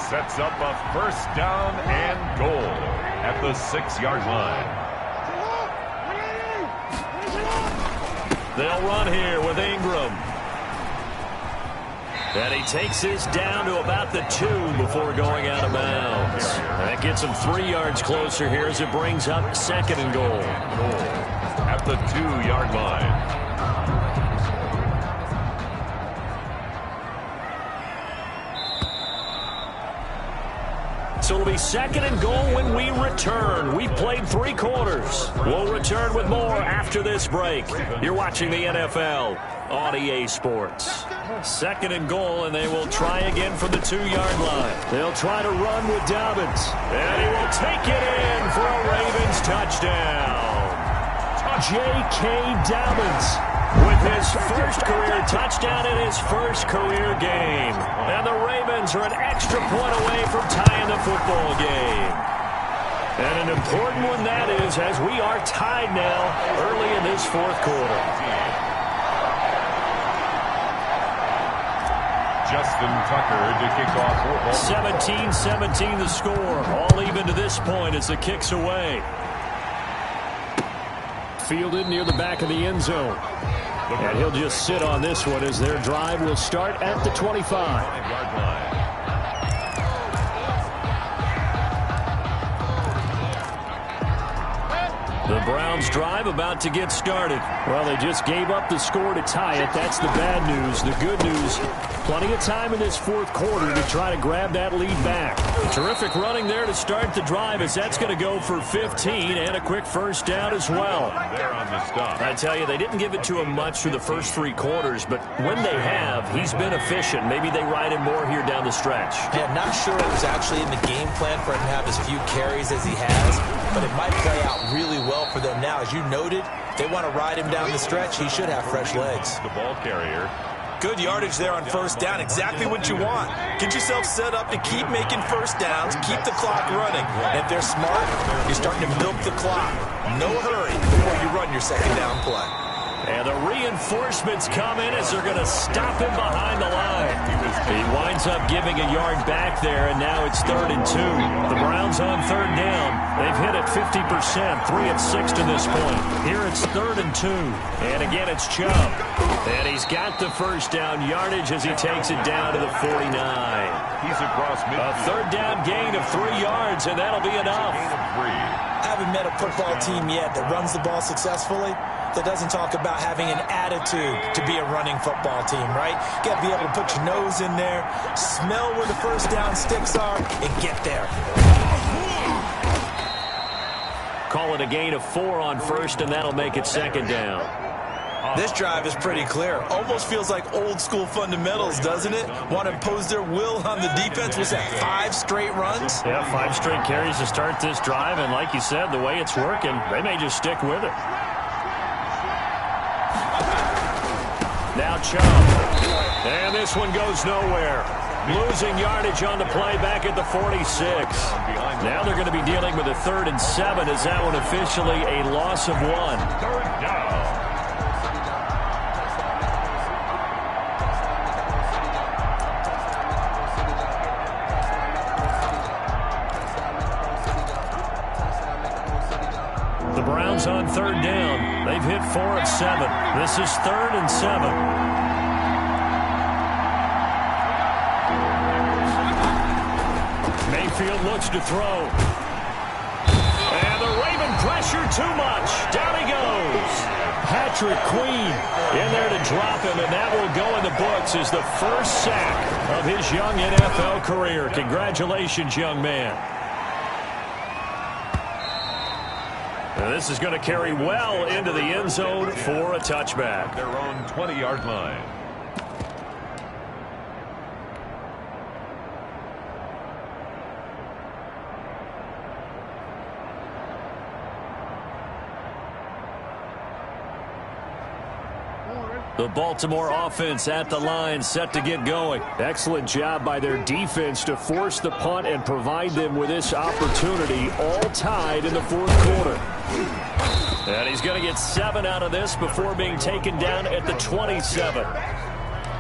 [SPEAKER 7] Sets up a 1st down and goal at the 6-yard line.
[SPEAKER 6] They'll run here with Ingram. And he takes this down to about the 2 before going out of bounds. That gets him 3 yards closer here as it brings up 2nd and goal.
[SPEAKER 7] At the 2-yard line.
[SPEAKER 6] So it'll be 2nd and goal when we return. We've played 3 quarters. We'll return with more after this break. You're watching the NFL on EA Sports. 2nd and goal, and they will try again from the 2-yard line. They'll try to run with Dobbins. And he will take it in for a Ravens touchdown. J.K. Dobbins with his first career touchdown in his first career game. And the Ravens are an extra point away from tying the football game. And an important one that is, as we are tied now early in this 4th quarter.
[SPEAKER 7] Justin Tucker to kick off for Baltimore.
[SPEAKER 6] 17-17 the score. All even to this point as the kick's away. Fielded near the back of the end zone. And he'll just sit on this one as their drive will start at the 25. The Browns drive about to get started. Well, they just gave up the score to tie it. That's the bad news. The good news, plenty of time in this fourth quarter to try to grab that lead back. Terrific running there to start the drive as that's going to go for 15 and a quick first down as well.
[SPEAKER 7] There on the stop.
[SPEAKER 6] I tell you, they didn't give it to him much through the first three quarters, but when they have, he's been efficient. Maybe they ride him more here down the stretch.
[SPEAKER 8] Yeah, not sure it was actually in the game plan for him to have as few carries as he has, but it might play out really well for them now. As you noted, if they want to ride him down the stretch, he should have fresh legs.
[SPEAKER 7] The ball carrier.
[SPEAKER 8] Good yardage there on first down. Exactly what you want. Get yourself set up to keep making first downs, keep the clock running. And if they're smart, you're starting to milk the clock. No hurry before you run your second down play.
[SPEAKER 6] And the reinforcements come in as they're going to stop him behind the line. He winds up giving a yard back there, and now it's 3rd and 2. The Browns on 3rd down. They've hit it 50%, 3 of 6 to this point. Here it's 3rd and 2. And again, it's Chubb. And he's got the first down yardage as he takes it down to the 49.
[SPEAKER 7] He's across midfield.
[SPEAKER 6] A 3rd down gain of 3 yards, and that'll be enough.
[SPEAKER 7] Gain of 3.
[SPEAKER 8] Haven't met a football team yet that runs the ball successfully that doesn't talk about having an attitude to be a running football team, right? You got to be able to put your nose in there, smell where the first down sticks are, and get there.
[SPEAKER 6] Call it a gain of 4 on first, and that'll make it 2nd down.
[SPEAKER 8] This drive is pretty clear. Almost feels like old school fundamentals, doesn't it? Want to impose their will on the defense. Was that 5 straight runs?
[SPEAKER 6] Yeah, 5 straight carries to start this drive, and like you said, the way it's working, they may just stick with it. Now Chubb. And this one goes nowhere. Losing yardage on the play back at the 46. Now they're going to be dealing with a 3rd and 7 as that one officially a loss of 1.
[SPEAKER 7] 3rd down.
[SPEAKER 6] The Browns on 3rd down. They've hit 4 of 7. This is 3rd and 7. Mayfield looks to throw. And the Raven pressure too much. Down he goes. Patrick Queen in there to drop him, and that will go in the books as the first sack of his young NFL career. Congratulations, young man. And this is going to carry well into the end zone for a touchback.
[SPEAKER 7] Their own 20-yard line.
[SPEAKER 6] The Baltimore offense at the line, set to get going. Excellent job by their defense to force the punt and provide them with this opportunity, all tied in the fourth quarter. And he's going to get 7 out of this before being taken down at the 27.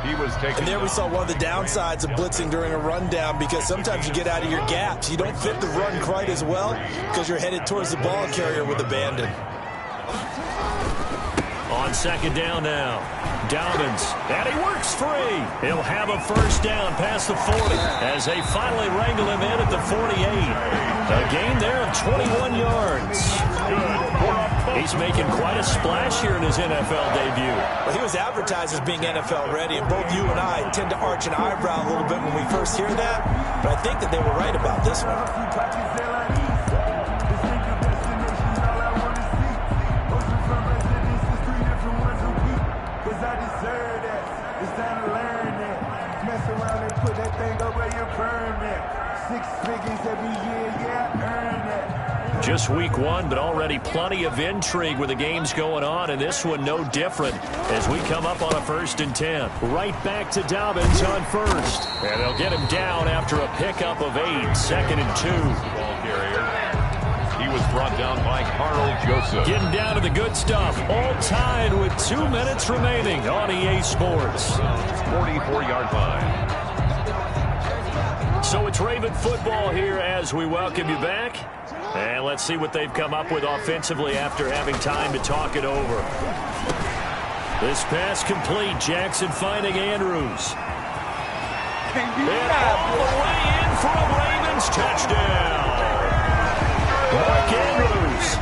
[SPEAKER 7] He was taken.
[SPEAKER 8] And there we saw one of the downsides of blitzing during a rundown, because sometimes you get out of your gaps. You don't fit the run quite as well because you're headed towards the ball carrier with abandon.
[SPEAKER 6] On 2nd down now, Dobbins, and he works free. He'll have a first down past the 40 as they finally wrangle him in at the 48. A gain there of 21 yards. He's making quite a splash here in his NFL debut.
[SPEAKER 8] Well, he was advertised as being NFL ready, and both you and I tend to arch an eyebrow a little bit when we first hear that, but I think that they were right about this one.
[SPEAKER 6] Just week 1, but already plenty of intrigue with the games going on, and this one no different as we come up on a 1st and 10. Right back to Dobbins on first. And they'll get him down after a pickup of 8, 2nd and 2.
[SPEAKER 7] Ball carrier. He was brought down by Carl Joseph.
[SPEAKER 6] Getting down to the good stuff. All tied with 2 minutes remaining on EA Sports.
[SPEAKER 7] 44-yard line.
[SPEAKER 6] So it's Raven football here as we welcome you back. And let's see what they've come up with offensively after having time to talk it over. This pass complete. Jackson finding Andrews. And all the way in for a Ravens touchdown. Mark Andrews,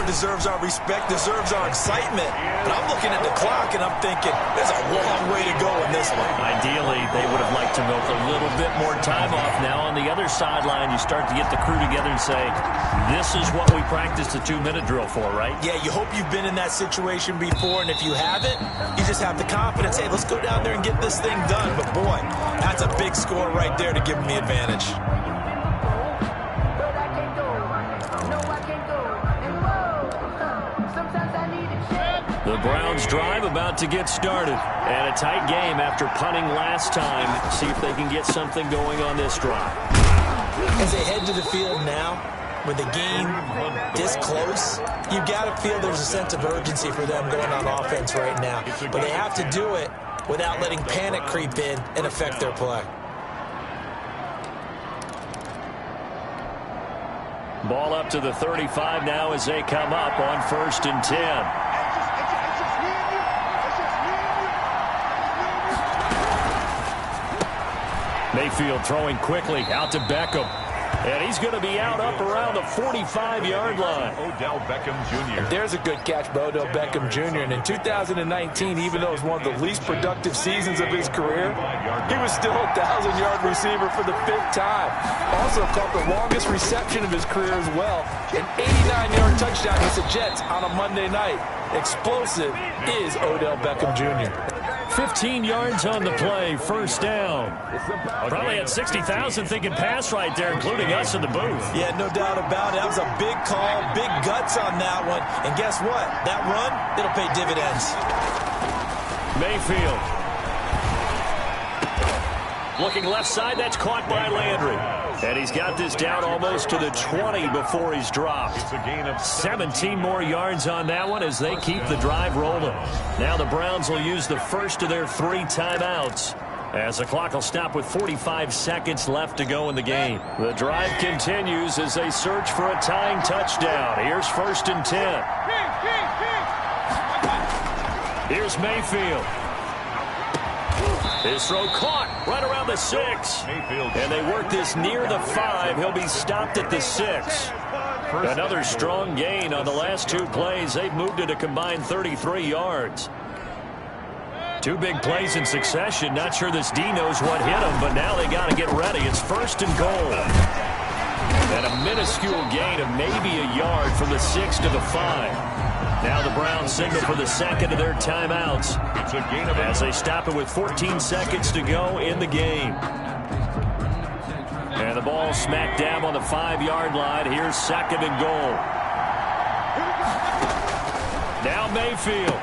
[SPEAKER 8] deserves our respect, deserves our excitement. But I'm looking at the clock, and I'm thinking, there's a long way to go in this one.
[SPEAKER 6] Ideally, they would have liked to milk a little bit more time off. Now on the other sideline, you start to get the crew together and say, this is what we practiced the 2-minute drill for, right?
[SPEAKER 8] Yeah, you hope you've been in that situation before, and if you haven't, you just have the confidence, hey, let's go down there and get this thing done. But boy, that's a big score right there to give them the advantage.
[SPEAKER 6] The Browns drive about to get started. And a tight game after punting last time. See if they can get something going on this drive.
[SPEAKER 8] As they head to the field now, with the game this close, you've got to feel there's a sense of urgency for them going on offense right now. But they have to do it without letting panic creep in and affect their play.
[SPEAKER 6] Ball up to the 35 now as they come up on 1st and 10. Mayfield throwing quickly out to Beckham. And he's going to be out up around the 45-yard line.
[SPEAKER 7] Odell Beckham Jr.
[SPEAKER 8] There's a good catch by Odell Beckham Jr. And in 2019, even though it was one of the least productive seasons of his career, he was still a 1,000-yard receiver for the 5th time. Also caught the longest reception of his career as well. An 89-yard touchdown against the Jets on a Monday night. Explosive is Odell Beckham Jr.
[SPEAKER 6] 15 yards on the play, 1st down. Probably had 60,000 thinking pass right there, including us in the booth.
[SPEAKER 8] Yeah, no doubt about it. That was a big call, big guts on that one. And guess what? That run, it'll pay dividends.
[SPEAKER 6] Mayfield. Looking left side, that's caught by Landry. And he's got this down almost to the 20 before he's dropped.
[SPEAKER 7] It's a gain of
[SPEAKER 6] 17 more yards on that one as they keep the drive rolling. Now the Browns will use the first of their 3 timeouts, as the clock will stop with 45 seconds left to go in the game. The drive continues as they search for a tying touchdown. Here's 1st and 10. Here's Mayfield. His throw caught right around the 6. And they work this near the 5. He'll be stopped at the 6. Another strong gain on the last 2 plays. They've moved it a combined 33 yards. 2 big plays in succession. Not sure this D knows what hit him, but now they got to get ready. It's 1st and goal. And a minuscule gain of maybe a yard from the 6 to the 5. Now the Browns signal for the second of their timeouts as they stop it with 14 seconds to go in the game. And the ball smacked down on the 5-yard line. Here's 2nd and goal. Now Mayfield.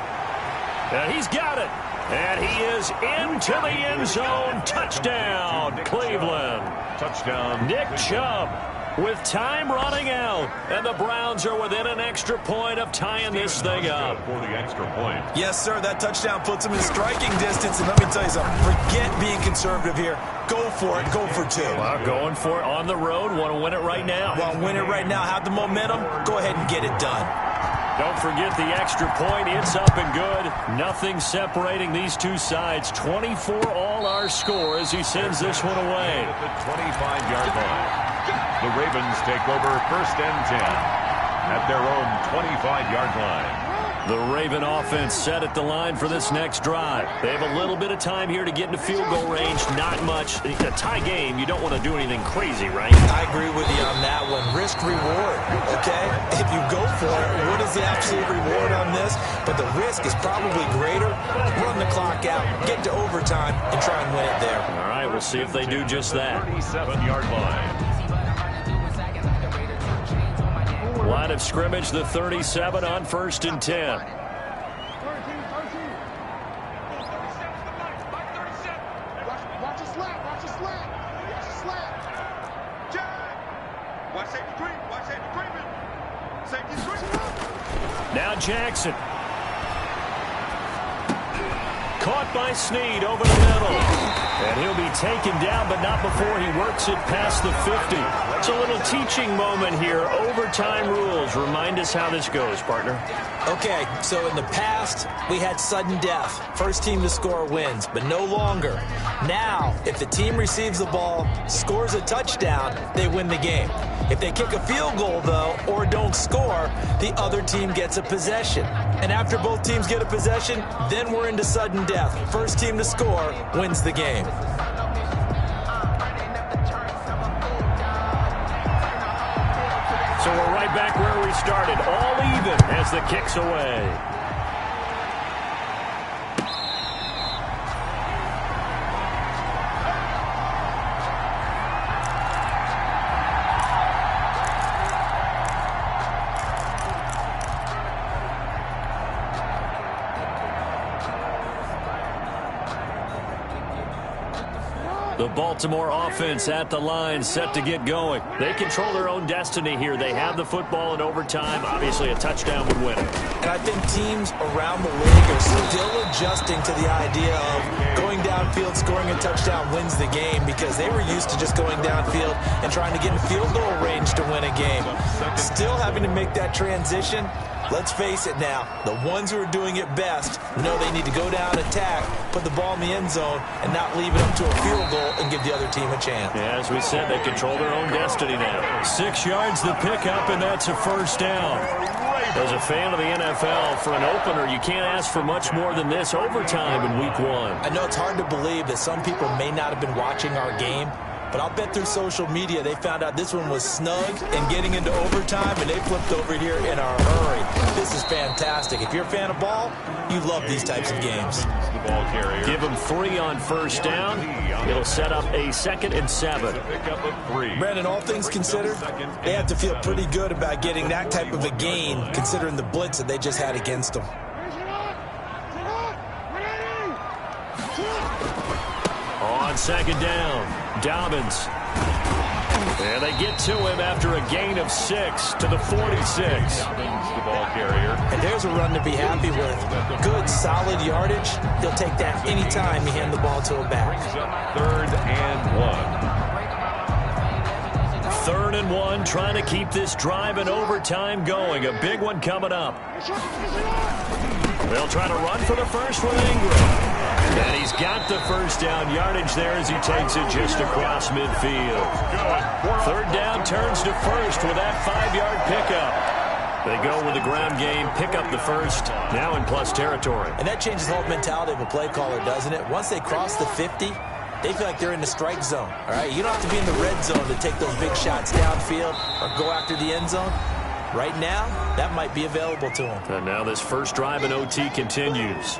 [SPEAKER 6] And he's got it. And he is into the end zone. Touchdown, Cleveland.
[SPEAKER 7] Touchdown,
[SPEAKER 6] Nick Chubb. With time running out, and the Browns are within an extra point of tying this thing up.
[SPEAKER 7] For the extra point.
[SPEAKER 8] Yes, sir, that touchdown puts them in striking distance, and let me tell you something, forget being conservative here. Go for it, go for 2.
[SPEAKER 6] Well, going for it on the road, want to win it right now.
[SPEAKER 8] Want to win it right now, have the momentum, go ahead and get it done.
[SPEAKER 6] Don't forget the extra point, it's up and good. Nothing separating these 2 sides. 24 all our score as he sends this one away.
[SPEAKER 7] At the 25-yard line. The Ravens take over 1st and 10 at their own 25-yard line.
[SPEAKER 6] The Raven offense set at the line for this next drive. They have a little bit of time here to get into field goal range. Not much. A tie game, you don't want to do anything crazy, right?
[SPEAKER 8] I agree with you on that one. Risk reward, okay? If you go for it, what is the absolute reward on this? But the risk is probably greater. Run the clock out, get to overtime, and try and win it there.
[SPEAKER 6] All right, we'll see if they do just that.
[SPEAKER 7] 37-yard line.
[SPEAKER 6] Line of scrimmage, the 37 on 1st and 10.
[SPEAKER 3] Watch a slap. Watch a slap. Watch a slap. Jack. Watch safety creep. Watch safety creeping. Safety creeping.
[SPEAKER 6] Now Jackson. Caught by Snead over the middle. And he'll be taken down, but not before he works it past the 50. It's a little teaching moment here. Overtime rules. Remind us how this goes, partner.
[SPEAKER 8] Okay, so in the past, we had sudden death. First team to score wins, but no longer. Now, if the team receives the ball, scores a touchdown, they win the game. If they kick a field goal, though, or don't score, the other team gets a possession. And after both teams get a possession, then we're into sudden death. First team to score wins the game.
[SPEAKER 6] So we're right back where we started, all even as the kick's away. The Baltimore offense at the line, set to get going. They control their own destiny here. They have the football in overtime. Obviously, a touchdown would win it.
[SPEAKER 8] And I think teams around the league are still adjusting to the idea of going downfield, scoring a touchdown wins the game, because they were used to just going downfield and trying to get in field goal range to win a game. Still having to make that transition. Let's face it now, the ones who are doing it best know they need to go down, attack, put the ball in the end zone, and not leave it up to a field goal and give the other team a chance.
[SPEAKER 6] Yeah, as we said, they control their own destiny now. 6 yards the pickup, and that's a first down. As a fan of the NFL, for an opener, you can't ask for much more than this overtime in Week 1.
[SPEAKER 8] I know it's hard to believe that some people may not have been watching our game, but I'll bet through social media they found out this one was snug and getting into overtime, and they flipped over here in a hurry. This is fantastic. If you're a fan of ball, you love these types of games.
[SPEAKER 6] Give them 3 on first down. It'll set up a 2nd and 7.
[SPEAKER 8] Brandon, all things considered, they have to feel pretty good about getting that type of a gain, considering the blitz that they just had against them.
[SPEAKER 6] On 2nd down, Dobbins. And they get to him after a gain of 6 to the 46.
[SPEAKER 7] The ball carrier.
[SPEAKER 8] And there's a run to be happy with. Good, solid yardage. He'll take that anytime you hand the ball to a back.
[SPEAKER 7] 3rd and 1.
[SPEAKER 6] 3rd and 1, trying to keep this drive in overtime going. A big one coming up. They'll try to run for the first with Ingram. And he's got the first down yardage there as he takes it just across midfield. 3rd down turns to first with that 5-yard pickup. They go with the ground game, pick up the first, now in plus territory.
[SPEAKER 8] And that changes the whole mentality of a play caller, doesn't it? Once they cross the 50, they feel like they're in the strike zone. All right, you don't have to be in the red zone to take those big shots downfield or go after the end zone. Right now, that might be available to them.
[SPEAKER 6] And now this first drive in OT continues.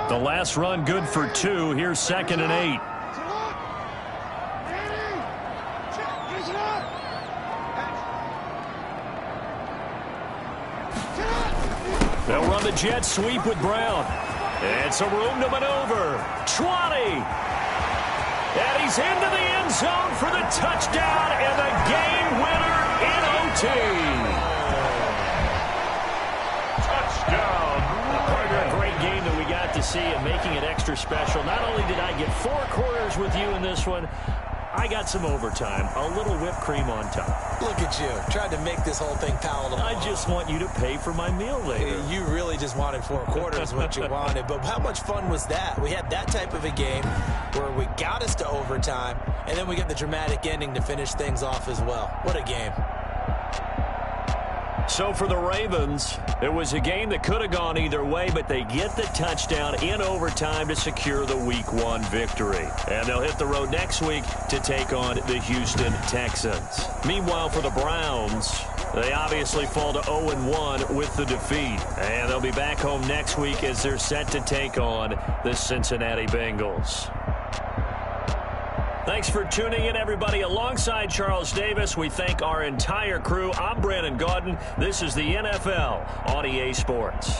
[SPEAKER 6] The last run good for 2. Here's 2nd and 8. They'll run the jet sweep with Brown. And some room to maneuver. 20. And he's into the end zone for the touchdown and the game winner in OT. To see and making it extra special. Not only did I get 4 quarters with you in this one, I got some overtime, a little whipped cream on top.
[SPEAKER 8] Look at you, tried to make this whole thing palatable.
[SPEAKER 6] I just want you to pay for my meal later.
[SPEAKER 8] You really just wanted 4 quarters what you wanted, but how much fun was that? We had that type of a game where we got us to overtime, and then we get the dramatic ending to finish things off as well. What a game.
[SPEAKER 6] So for the Ravens, it was a game that could have gone either way, but they get the touchdown in overtime to secure the Week 1 victory. And they'll hit the road next week to take on the Houston Texans. Meanwhile, for the Browns, they obviously fall to 0-1 with the defeat. And they'll be back home next week as they're set to take on the Cincinnati Bengals. Thanks for tuning in, everybody. Alongside Charles Davis, we thank our entire crew. I'm Brandon Gaudin. This is the NFL on EA Sports.